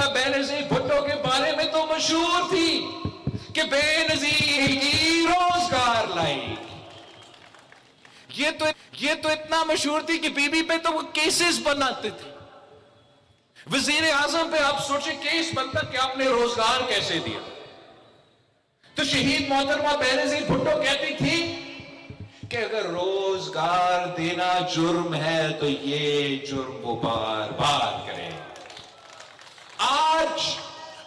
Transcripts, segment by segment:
محترمہ بے نظیر بھٹو کے بارے میں تو مشہور تھی کہ بے نظیر ہی روزگار لائی. یہ تو اتنا مشہور تھی کہ بی بی پہ تو وہ کیسز بناتے تھے. وزیر اعظم پہ آپ سوچیں کیس بنتا کہ آپ نے روزگار کیسے دیا. تو شہید محترمہ بے نظیر بھٹو کہتی تھی کہ اگر روزگار دینا جرم ہے تو یہ جرم وہ بار بار کرے. آج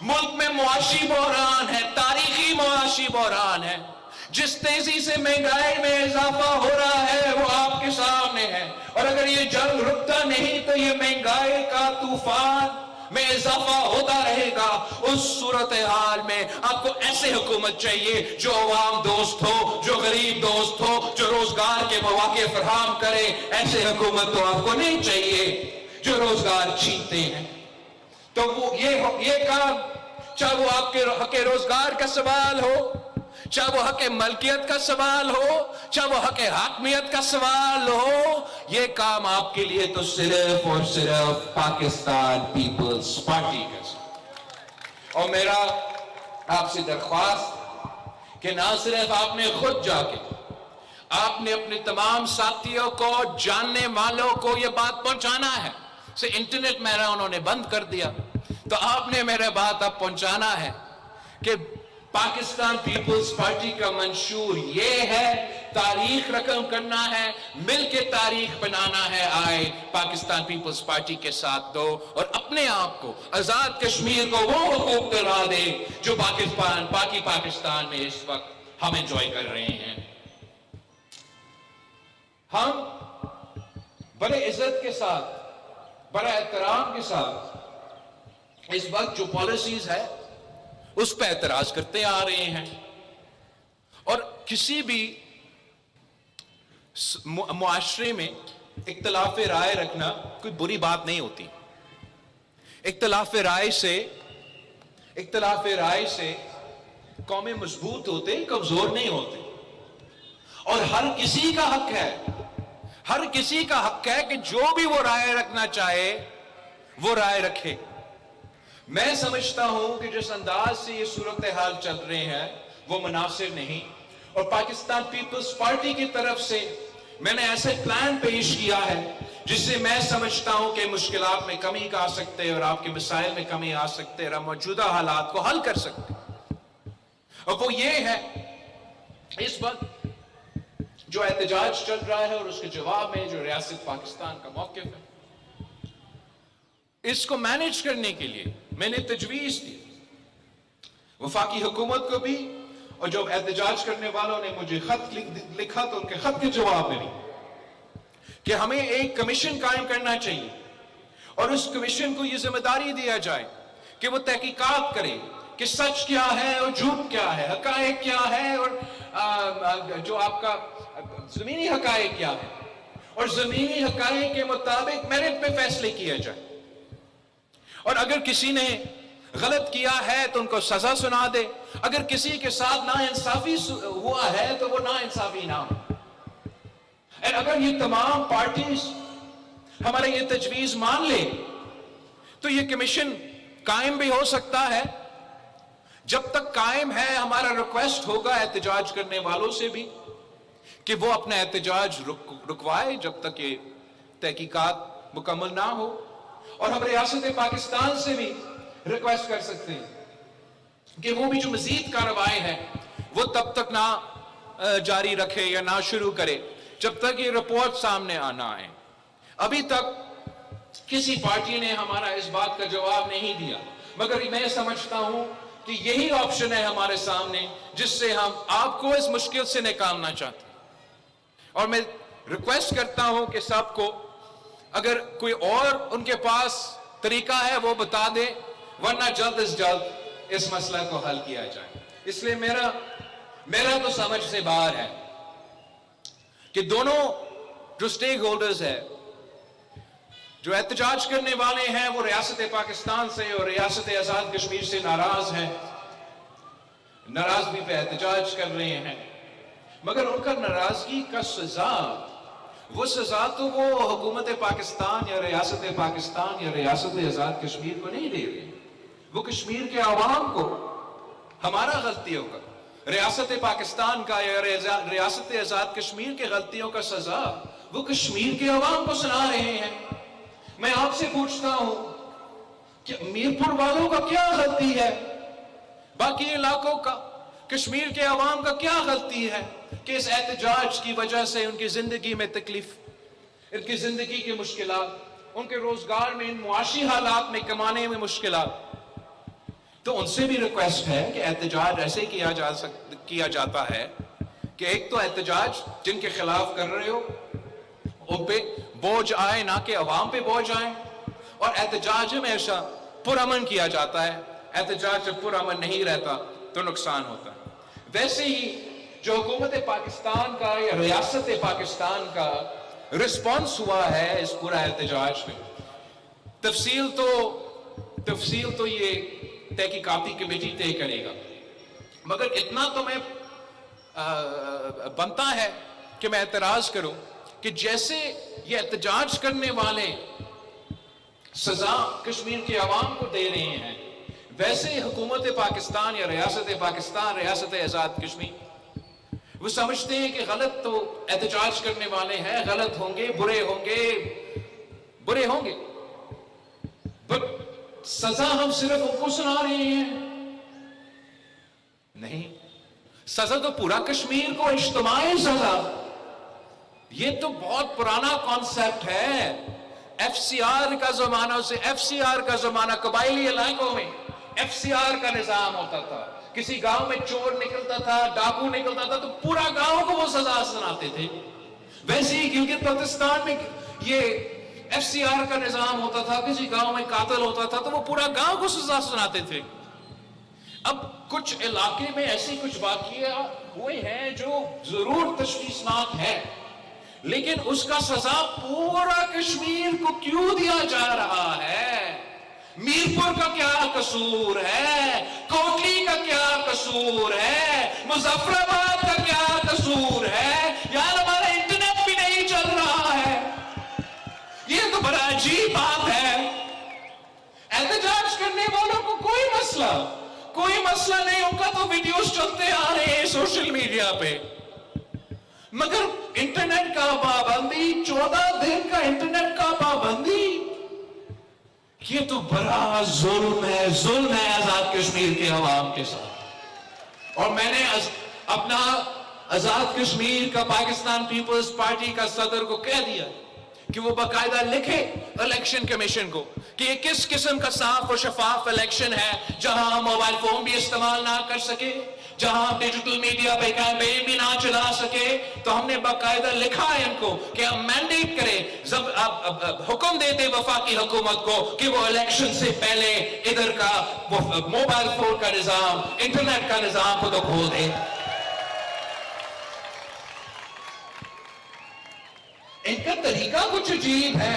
ملک میں معاشی بحران ہے, تاریخی معاشی بحران ہے. جس تیزی سے مہنگائی میں اضافہ ہو رہا ہے وہ آپ کے سامنے ہے, اور اگر یہ جنگ رکتا نہیں تو یہ مہنگائی کا طوفان میں اضافہ ہوتا رہے گا. اس صورتحال میں آپ کو ایسے حکومت چاہیے جو عوام دوست ہو, جو غریب دوست ہو, جو روزگار کے مواقع فراہم کرے. ایسے حکومت تو آپ کو نہیں چاہیے جو روزگار چھینتے ہیں. تو وہ یہ کام, چاہے وہ آپ کے حق روزگار کا سوال ہو, چاہے وہ حق ملکیت کا سوال ہو, چاہے وہ حق حاکمیت کا سوال ہو, یہ کام آپ کے لیے تو صرف اور صرف پاکستان پیپلز پارٹی کا سوال. اور میرا آپ سے درخواست کہ نہ صرف آپ نے خود جا کے, آپ نے اپنے تمام ساتھیوں کو, جاننے والوں کو یہ بات پہنچانا ہے. سے انٹرنیٹ میرا انہوں نے بند کر دیا, تو آپ نے میرے بات اب پہنچانا ہے کہ پاکستان پیپلز پارٹی کا منشور یہ ہے, تاریخ رقم کرنا ہے, مل کے تاریخ بنانا ہے. آئے پاکستان پیپلز پارٹی کے ساتھ دو اور اپنے آپ کو, آزاد کشمیر کو وہ حقوق دلا دے جو پاکستان میں اس وقت ہم انجوائے کر رہے ہیں. ہم بڑے عزت کے ساتھ, بڑا احترام کے ساتھ اس وقت جو پالیسیز ہے اس پہ اعتراض کرتے آ رہے ہیں. اور کسی بھی معاشرے میں اختلاف رائے رکھنا کوئی بری بات نہیں ہوتی. اختلاف رائے سے قومیں مضبوط ہوتے, کمزور نہیں ہوتے. اور ہر کسی کا حق ہے کہ جو بھی وہ رائے رکھنا چاہے وہ رائے رکھے. میں سمجھتا ہوں کہ جس انداز سے یہ صورتحال چل رہے ہیں وہ مناسب نہیں, اور پاکستان پیپلز پارٹی کی طرف سے میں نے ایسے پلان پیش کیا ہے جس سے میں سمجھتا ہوں کہ مشکلات میں کمی آ سکتے اور آپ کے مسائل میں کمی آ سکتے اور ہم موجودہ حالات کو حل کر سکتے. اور وہ یہ ہے, اس وقت جو احتجاج چل رہا ہے اور اس کے جواب میں جو ریاست پاکستان کا موقف ہے, اس کو مینیج کرنے کے لیے میں نے تجویز دی وفاقی حکومت کو بھی, اور جو احتجاج کرنے والوں نے مجھے خط لکھا تو ان کے خط کے جواب میں بھی, کہ ہمیں ایک کمیشن قائم کرنا چاہیے اور اس کمیشن کو یہ ذمہ داری دیا جائے کہ وہ تحقیقات کرے کہ سچ کیا ہے اور جھوٹ کیا ہے, حقائق کیا ہے اور جو آپ کا زمینی حقائق کیا ہے, اور زمینی حقائق کے مطابق میرٹ پہ فیصلے کیا جائے. اور اگر کسی نے غلط کیا ہے تو ان کو سزا سنا دے, اگر کسی کے ساتھ ناانصافی ہوا ہے تو وہ ناانصافی نہ ہو. اور اگر یہ تمام پارٹیز ہمارا یہ تجویز مان لے تو یہ کمیشن قائم بھی ہو سکتا ہے. جب تک قائم ہے ہمارا ریکویسٹ ہوگا احتجاج کرنے والوں سے بھی کہ وہ اپنا احتجاج رکوائے جب تک یہ تحقیقات مکمل نہ ہو. اور ہم ریاست پاکستان سے بھی ریکویسٹ کر سکتے ہیں کہ وہ بھی جو مزید کارروائی ہے وہ تب تک نہ جاری رکھے یا نہ شروع کرے جب تک یہ رپورٹ سامنے نہ آئے. ابھی تک کسی پارٹی نے ہمارا اس بات کا جواب نہیں دیا, مگر میں سمجھتا ہوں کہ یہی آپشن ہے ہمارے سامنے جس سے ہم آپ کو اس مشکل سے نکالنا چاہتے ہیں. اور میں ریکویسٹ کرتا ہوں کہ سب کو اگر کوئی اور ان کے پاس طریقہ ہے وہ بتا دے, ورنہ جلد از جلد اس مسئلہ کو حل کیا جائے. اس لیے میرا تو سمجھ سے باہر ہے کہ دونوں جو سٹیک ہولڈرز ہیں, جو احتجاج کرنے والے ہیں, وہ ریاست پاکستان سے اور ریاست آزاد کشمیر سے ناراض ہیں, ناراضگی پہ احتجاج کر رہے ہیں, مگر ان کا ناراضگی کا وہ سزا تو وہ حکومت پاکستان یا ریاست پاکستان یا ریاست آزاد کشمیر کو نہیں دے رہے. وہ کشمیر کے عوام کو ہمارا غلطیوں کا، ریاست پاکستان کا یا ریاست آزاد کشمیر کے غلطیوں کا سزا وہ کشمیر کے عوام کو سنا رہے ہیں۔ میں آپ سے پوچھتا ہوں کہ میرپور والوں کا کیا غلطی ہے، باقی علاقوں کا، کشمیر کے عوام کا کیا غلطی ہے کہ اس احتجاج کی وجہ سے ان کی زندگی میں تکلیف، ان کی زندگی کی مشکلات، ان کے روزگار میں، ان معاشی حالات میں، کمانے میں مشکلات۔ تو ان سے بھی ریکویسٹ ہے کہ احتجاج ایسے کیا جاتا ہے کہ ایک تو احتجاج جن کے خلاف کر رہے ہو ان پہ بوجھ آئے، نہ کہ عوام پہ بوجھ آئے، اور احتجاج ہمیشہ پرامن کیا جاتا ہے۔ احتجاج جب پرامن نہیں رہتا تو نقصان ہوتا ہے۔ ویسے ہی جو حکومت پاکستان کا یا ریاست پاکستان کا رسپانس ہوا ہے اس پورا احتجاج میں، تفصیل تو یہ تحقیقاتی کمیٹی طے کرے گا، مگر اتنا تو میں بنتا ہے کہ میں اعتراض کروں کہ جیسے یہ احتجاج کرنے والے سزا کشمیر کے عوام کو دے رہے ہیں، ویسے حکومت پاکستان یا ریاست پاکستان، ریاست آزاد کشمیر، وہ سمجھتے ہیں کہ غلط تو احتجاج کرنے والے ہیں، غلط ہوں گے، برے ہوں گے، بٹ سزا ہم صرف ان کو سنا رہے ہیں۔ نہیں، سزا تو پورا کشمیر کو، اجتماعی سزا۔ یہ تو بہت پرانا کانسیپٹ ہے، ایف سی آر کا زمانہ، قبائلی علاقوں میں ایف سی آر کا نظام ہوتا تھا۔ کسی گاؤں میں چور نکلتا تھا، ڈاکو نکلتا تھا تو پورا گاؤں کو وہ سزا سناتے تھے۔ ویسے ہی گلگت بلتستان میں یہ ایف سی آر کا نظام ہوتا تھا، کسی گاؤں میں قاتل ہوتا تھا تو وہ پورا گاؤں کو سزا سناتے تھے۔ اب کچھ علاقے میں ایسی کچھ واقعہ ہوئے ہیں جو ضرور تشویشناک ہے، لیکن اس کا سزا پورا کشمیر کو کیوں دیا جا رہا ہے؟ میرپور کا کیا قصور ہے؟ کوٹلی کا کیا قصور ہے؟ مظفر آباد کا کیا قصور ہے؟ یار ہمارا انٹرنیٹ بھی نہیں چل رہا ہے۔ یہ تو بڑا عجیب بات ہے۔ احتجاج کرنے والوں کو کوئی مسئلہ نہیں، ان کا تو ویڈیوز چلتے آ رہے ہیں سوشل میڈیا پہ، مگر انٹرنیٹ کا پابندی، 14 دن کا انٹرنیٹ کا پابندی، یہ تو بڑا ظلم ہے آزاد کشمیر کے عوام کے ساتھ۔ اور میں نے اپنا آزاد کشمیر کا پاکستان پیپلز پارٹی کا صدر کو کہہ دیا کہ وہ باقاعدہ لکھے الیکشن کمیشن کو کہ یہ کس قسم کا صاف و شفاف الیکشن ہے، جہاں ہم موبائل فون بھی استعمال نہ کر سکے، جہاں ہم ڈیجیٹل میڈیا پہ کیمپین بھی نہ چلا سکے۔ تو ہم نے باقاعدہ لکھا ہے ان کو کہ ہم مینڈیٹ کریں، حکم دیتے وفاقی حکومت کو کہ وہ الیکشن سے پہلے ادھر کا موبائل فون کا نظام، انٹرنیٹ کا نظام کو تو کھول دے۔ ان کا طریقہ کچھ عجیب ہے۔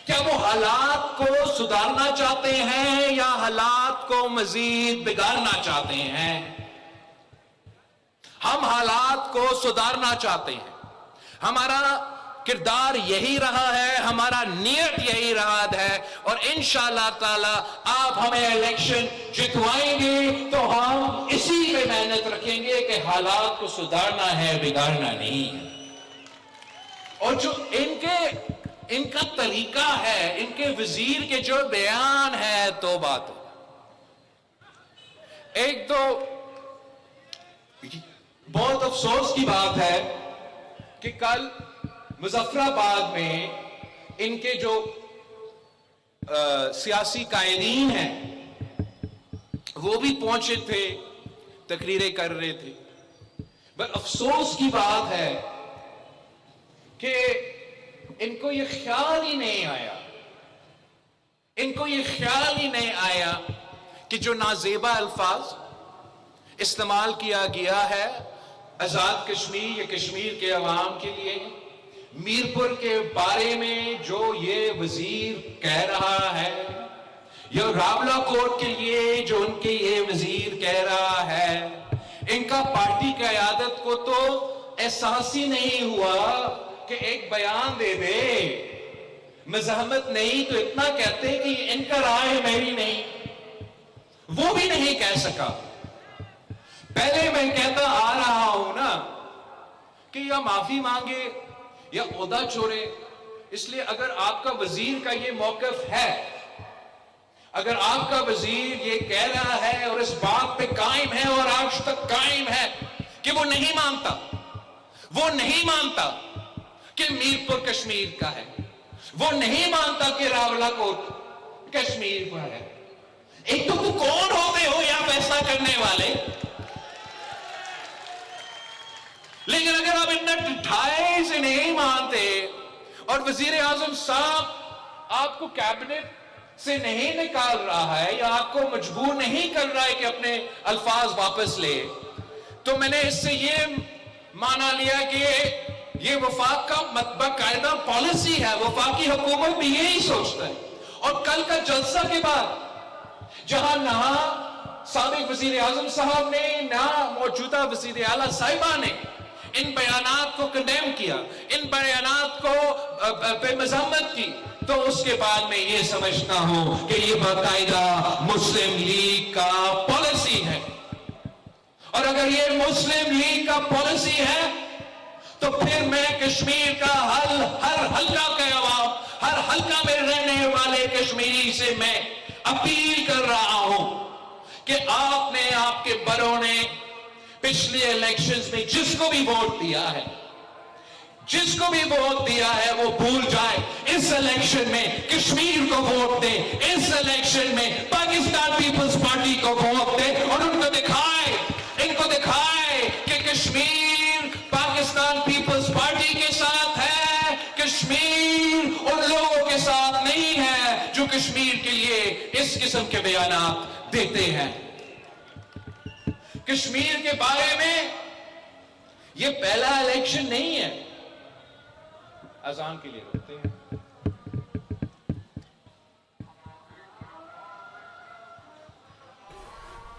کیا وہ حالات کو سدھارنا چاہتے ہیں یا حالات کو مزید بگاڑنا چاہتے ہیں؟ ہم حالات کو سدھارنا چاہتے ہیں، ہمارا کردار یہی رہا ہے، ہمارا نیت یہی رہا ہے، اور انشاءاللہ تعالی آپ ہمیں الیکشن جتوائیں گے تو ہم اسی پہ محنت رکھیں گے کہ حالات کو سدھارنا ہے، بگاڑنا نہیں ہے۔ اور جو ان کا طریقہ ہے، ان کے وزیر کے جو بیان ہے، تو بات ایک تو بہت افسوس کی بات ہے کہ کل مظفر آباد میں ان کے جو سیاسی قائدین ہیں وہ بھی پہنچے تھے، تقریریں کر رہے تھے، بس افسوس کی بات ہے کہ ان کو یہ خیال ہی نہیں آیا کہ جو نازیبا الفاظ استعمال کیا گیا ہے آزاد کشمیر یا کشمیر کے عوام کے لیے، میرپور کے بارے میں جو یہ وزیر کہہ رہا ہے، یا راولہ کوٹ کے لیے جو ان کے یہ وزیر کہہ رہا ہے، ان کا پارٹی قیادت کو تو احساس ہی نہیں ہوا کہ ایک بیان دے دے، مزاحمت نہیں تو اتنا کہتے کہ ان کا رائے میری نہیں۔ بھی نہیں کہہ سکا. پہلے میں کہتا آ رہا ہوں نا کہ یا معافی مانگے یا عہدہ چھوڑے. اس لیے اگر آپ کا وزیر کا یہ موقف ہے, اگر آپ کا وزیر یہ کہہ رہا ہے اور اس بات پہ قائم ہے اور آج تک قائم ہے کہ وہ نہیں مانتا کہ میرپور کشمیر کا ہے, وہ نہیں مانتا کہ راولہ کوٹ کشمیر کا ہے, ایک تو کون ہوتے ہو یا فیصلہ کرنے والے؟ لیکن اگر آپ اتنا ڈھائی سے نہیں مانتے اور وزیر اعظم صاحب آپ کو کیبنٹ سے نہیں نکال رہا ہے یا آپ کو مجبور نہیں کر رہا ہے کہ اپنے الفاظ واپس لے, تو میں نے اس سے یہ مانا لیا کہ یہ وفاق کا باقاعدہ پالیسی ہے. وفاقی حکومت بھی یہی سوچتا ہے. اور کل کا جلسہ کے بعد جہاں نہ سابق وزیر اعظم صاحب نے نہ موجودہ وزیر اعلیٰ صاحبہ نے ان بیانات کو کنڈیم کیا, ان بیانات کو پہ مذمت کی, تو اس کے بعد میں یہ سمجھتا ہوں کہ یہ باقاعدہ مسلم لیگ کا پالیسی ہے. اور اگر یہ مسلم لیگ کا پالیسی ہے تو پھر میں کشمیر کا ہر حلقہ کے عوام, ہر حلقہ میں رہنے والے کشمیری سے میں اپیل کر رہا ہوں کہ آپ نے, آپ کے بڑوں نے پچھلے الیکشنز میں جس کو بھی ووٹ دیا ہے وہ بھول جائے. اس الیکشن میں کشمیر کو ووٹ دے, اس الیکشن میں پاکستان پیپلز پارٹی کو ووٹ دے اور ان کو دکھائے کہ کشمیر پاکستان پیپلز پارٹی کے ساتھ ہے, کشمیر ان لوگوں کے ساتھ نہیں ہے جو کشمیر کے لیے اس قسم کے بیانات دیتے ہیں. کشمیر کے بارے میں یہ پہلا الیکشن نہیں ہے. اذان کے لیے رکھتے ہیں.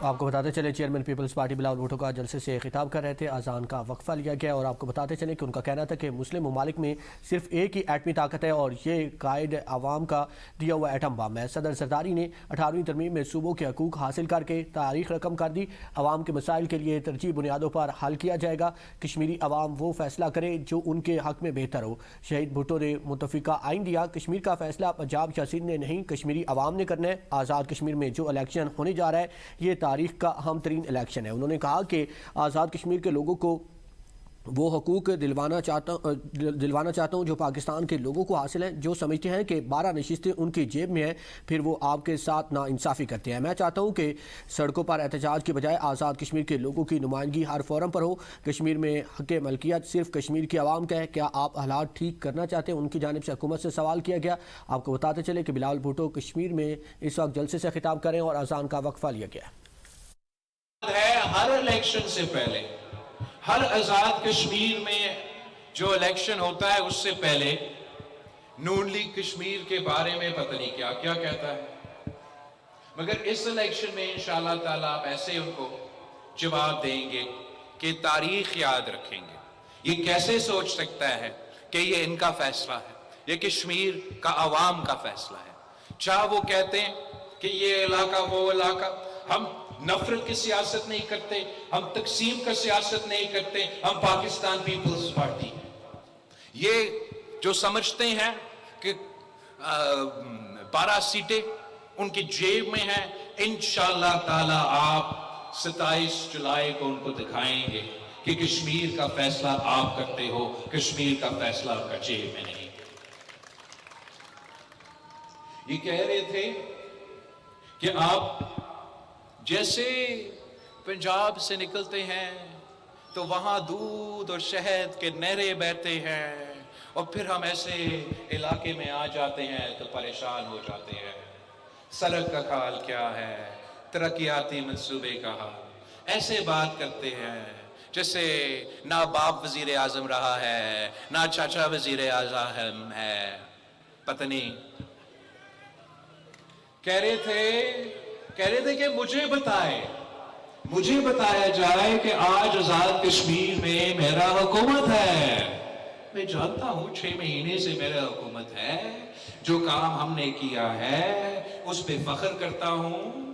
آپ کو بتاتے چلے chairman peoples party Bilawal Bhutto کا جلسے سے خطاب کر رہے تھے. اذان کا وقفہ لیا گیا اور آپ کو بتاتے چلیں کہ ان کا کہنا تھا کہ مسلم ممالک میں صرف ایک ہی ایٹمی طاقت ہے اور یہ قائد عوام کا دیا ہوا ایٹم بم ہے. صدر زرداری نے 18ویں ترمیم میں صوبوں کے حقوق حاصل کر کے تاریخ رقم کر دی. عوام کے مسائل کے لیے ترجیحی بنیادوں پر حل کیا جائے گا. کشمیری عوام وہ فیصلہ کرے جو ان کے حق میں بہتر ہو. شہید بھٹو نے متفقہ آئین دیا. کشمیر کا فیصلہ پنجاب یا سندھ نے نہیں, کشمیری عوام نے کرنا ہے. آزاد کشمیر میں جو الیکشن ہونے جا رہا ہے یہ تاریخ کا اہم ترین الیکشن ہے. انہوں نے کہا کہ آزاد کشمیر کے لوگوں کو وہ حقوق دلوانا چاہتا ہوں جو پاکستان کے لوگوں کو حاصل ہیں. جو سمجھتے ہیں کہ 12 نشستیں ان کی جیب میں ہیں پھر وہ آپ کے ساتھ ناانصافی کرتے ہیں. میں چاہتا ہوں کہ سڑکوں پر احتجاج کی بجائے آزاد کشمیر کے لوگوں کی نمائندگی ہر فورم پر ہو. کشمیر میں حق ملکیت صرف کشمیر کی عوام کا ہے. کیا آپ حالات ٹھیک کرنا چاہتے ہیں؟ ان کی جانب سے حکومت سے سوال کیا گیا. آپ کو بتاتے چلے کہ بلاول بھٹو کشمیر میں اس وقت جلسے سے خطاب کریں اور اذان کا وقفہ لیا گیا ہے. ہر الیکشن سے پہلے, ہر آزاد کشمیر میں جو الیکشن ہوتا ہے اس سے پہلے نون لیگ کشمیر کے بارے میں پتہ نہیں کیا کیا کہتا ہے, مگر اس الیکشن میں انشاءاللہ تعالیٰ آپ ایسے ان کو جواب دیں گے کہ تاریخ یاد رکھیں گے. یہ کیسے سوچ سکتا ہے کہ یہ ان کا فیصلہ ہے, یہ کشمیر کا عوام کا فیصلہ ہے. چاہے وہ کہتے ہیں کہ یہ علاقہ وہ علاقہ, ہم نفرت کی سیاست نہیں کرتے, ہم تقسیم کا سیاست نہیں کرتے, ہم پاکستان پیپلز پارٹی. یہ جو سمجھتے ہیں کہ 12 سیٹیں ان کی جیب میں ہیں, انشاءاللہ تعالی آپ 27 جولائی کو ان کو دکھائیں گے کہ کشمیر کا فیصلہ آپ کرتے ہو, کشمیر کا فیصلہ آپ کا جیب میں نہیں. یہ کہہ رہے تھے کہ آپ جیسے پنجاب سے نکلتے ہیں تو وہاں دودھ اور شہد کے نہریں بہتے ہیں اور پھر ہم ایسے علاقے میں آ جاتے ہیں تو پریشان ہو جاتے ہیں. سڑک کا حال کیا ہے, ترقیاتی منصوبے کا حال, ایسے بات کرتے ہیں جیسے نہ باپ وزیر اعظم رہا ہے نہ چاچا وزیر اعظم ہے. پتہ نہیں کہہ رہے تھے کہ مجھے بتایا جائے کہ آج آزاد کشمیر میں میرا حکومت ہے. میں جانتا ہوں 6 مہینے سے میرا حکومت ہے, جو کام ہم نے کیا ہے اس پہ فخر کرتا ہوں,